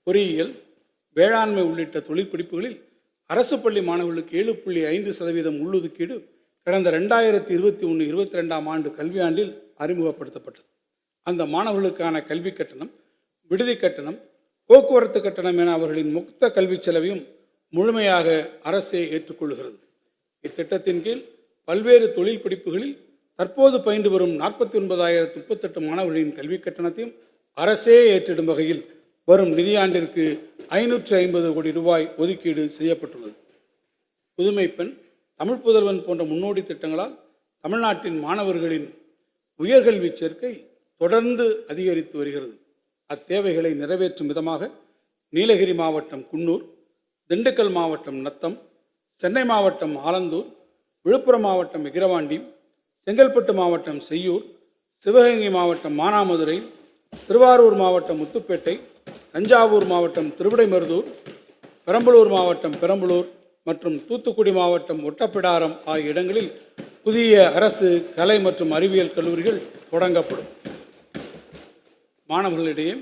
பொறியியல், வேளாண்மை உள்ளிட்ட தொழிற்படிப்புகளில் அரசு பள்ளி மாணவர்களுக்கு 7.5% உள்ளொதுக்கீடு கடந்த 2021-22 ஆண்டு கல்வியாண்டில் அறிமுகப்படுத்தப்பட்டது. அந்த மாணவர்களுக்கான கல்வி கட்டணம், விடுதி கட்டணம், போக்குவரத்து கட்டணம் என அவர்களின் மொத்த கல்வி செலவையும் முழுமையாக அரசே ஏற்றுக்கொள்கிறது. இத்திட்டத்தின் கீழ் பல்வேறு தொழில் படிப்புகளில் தற்போது பயின்று வரும் 49,038 மாணவர்களின் கல்வி கட்டணத்தையும் அரசே ஏற்றிடும் வகையில் வரும் நிதியாண்டிற்கு 550 கோடி ரூபாய் ஒதுக்கீடு செய்யப்பட்டுள்ளது. புதுமை பெண், தமிழ் புதல்வன் போன்ற முன்னோடி திட்டங்களால் தமிழ்நாட்டின் மாணவர்களின் உயர்கல்வி சேர்க்கை தொடர்ந்து அதிகரித்து வருகிறது. அத்தேவைகளை நிறைவேற்றும் விதமாக நீலகிரி மாவட்டம் குன்னூர், திண்டுக்கல் மாவட்டம் நத்தம், சென்னை மாவட்டம் ஆலந்தூர், விழுப்புரம் மாவட்டம் விக்கிரவாண்டி, செங்கல்பட்டு மாவட்டம் செய்யூர், சிவகங்கை மாவட்டம் மானாமதுரை, திருவாரூர் மாவட்டம் முத்துப்பேட்டை, தஞ்சாவூர் மாவட்டம் திருவிடைமருதூர், பெரம்பலூர் மாவட்டம் பெரம்பலூர் மற்றும் தூத்துக்குடி மாவட்டம் ஒட்டப்பிடாரம் ஆகிய இடங்களில் புதிய அரசு கலை மற்றும் அறிவியல் கல்லூரிகள் தொடங்கப்படும். மாணவர்களிடையே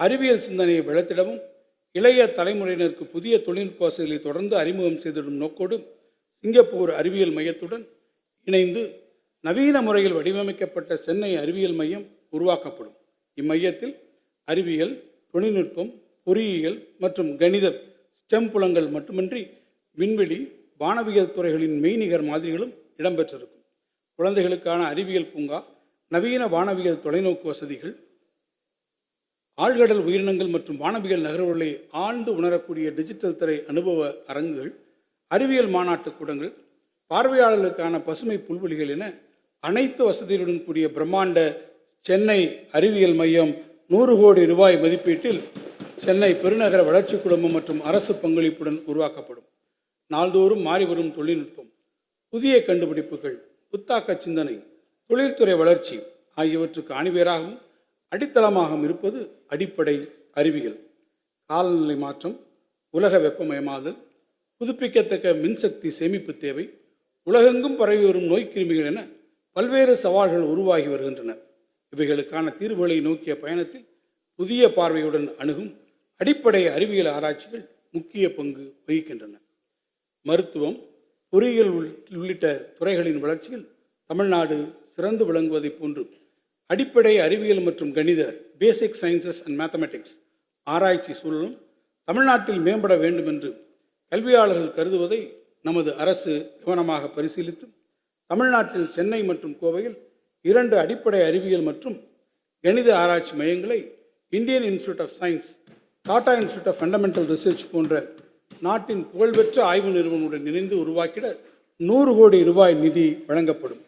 அறிவியல் சிந்தனையை வளர்த்திடவும் இளைய தலைமுறையினருக்கு புதிய தொழில்நுட்ப வசதிகளை தொடர்ந்து அறிமுகம் செய்திடும் நோக்கோடு சிங்கப்பூர் அறிவியல் மையத்துடன் இணைந்து நவீன முறையில் வடிவமைக்கப்பட்ட சென்னை அறிவியல் மையம் உருவாக்கப்படும். இம்மையத்தில் அறிவியல், தொழில்நுட்பம், பொறியியல் மற்றும் கணித ஸ்டெம் புலங்கள் மட்டுமின்றி விண்வெளி, வானவியல் துறைகளின் மெய்நிகர் மாதிரிகளும் இடம்பெற்றிருக்கும். குழந்தைகளுக்கான அறிவியல் பூங்கா, நவீன வானவியல் தொலைநோக்கு வசதிகள், ஆழ்கடல் உயிரினங்கள் மற்றும் வானவியல் நகர்வுகளை ஆழ்ந்து உணரக்கூடிய டிஜிட்டல் திரை அனுபவ அரங்குகள், அறிவியல் மாநாட்டு கூடங்கள், பார்வையாளர்களுக்கான பசுமை புல்வெளிகள் என அனைத்து வசதிகளுடன் கூடிய பிரம்மாண்ட சென்னை அறிவியல் மையம் 100 கோடி ரூபாய் மதிப்பீட்டில் சென்னை பெருநகர வளர்ச்சி குழுமம் மற்றும் அரசு பங்களிப்புடன் உருவாக்கப்படும். நாள்தோறும் மாறிவரும் தொழில்நுட்பம், புதிய கண்டுபிடிப்புகள், புத்தாக்க சிந்தனை, தொழில்துறை வளர்ச்சி ஆகியவற்றுக்கு அணிவேராகவும் அடித்தளமாகவும் இருப்பது அடிப்படை அறிவியல். காலநிலை மாற்றம், உலக வெப்பமயமாதல், புதுப்பிக்கத்தக்க மின்சக்தி சேமிப்பு தேவை, உலகெங்கும் பரவி வரும் நோய்க்கிருமிகள் என பல்வேறு சவால்கள் உருவாகி வருகின்றன. இவைகளுக்கான தீர்வுகளை நோக்கிய பயணத்தில் புதிய பார்வையுடன் அணுகும் அடிப்படை அறிவியல் ஆராய்ச்சிகள் முக்கிய பங்கு வகிக்கின்றன. மருத்துவம், பொறியியல் உள்ளிட்ட துறைகளின் வளர்ச்சியில் தமிழ்நாடு சிறந்து விளங்குவதைப் போன்று அடிப்படை அறிவியல் மற்றும் கணித பேசிக் சயின்சஸ் அண்ட் மேத்தமெட்டிக்ஸ் ஆராய்ச்சி சூழலும் தமிழ்நாட்டில் மேம்பட வேண்டும் என்று கல்வியாளர்கள் கருதுவதை நமது அரசு கவனமாக பரிசீலித்து தமிழ்நாட்டில் சென்னை மற்றும் கோவையில் 2 அடிப்படை அறிவியல் மற்றும் கணித ஆராய்ச்சி மையங்களை Indian institute of science, Tata institute of fundamental research போன்ற நாட்டின் புகழ்பெற்ற ஆய்வு நிறுவனங்களுடன் இணைந்து உருவாக்கிட 100 கோடி ரூபாய் நிதி வழங்கப்படும்.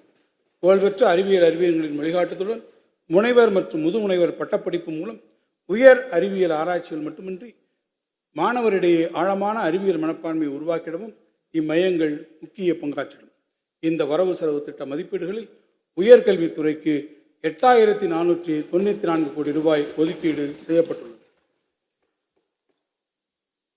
புகழ்பெற்ற அறிவியல்களின் வழிகாட்டுதலுடன் முனைவர் மற்றும் முதுமுனைவர் பட்டப்படிப்பு மூலம் உயர் அறிவியல் ஆராய்ச்சிகள் மட்டுமின்றி மாணவரிடையே ஆழமான அறிவியல் மனப்பான்மையை உருவாக்கிடவும் இம்மையங்கள் முக்கிய பங்காற்றிடும். இந்த வரவு செலவு திட்ட மதிப்பீடுகளில் உயர்கல்வித்துறைக்கு 8,494 கோடி ரூபாய் ஒதுக்கீடு செய்யப்பட்டுள்ளது.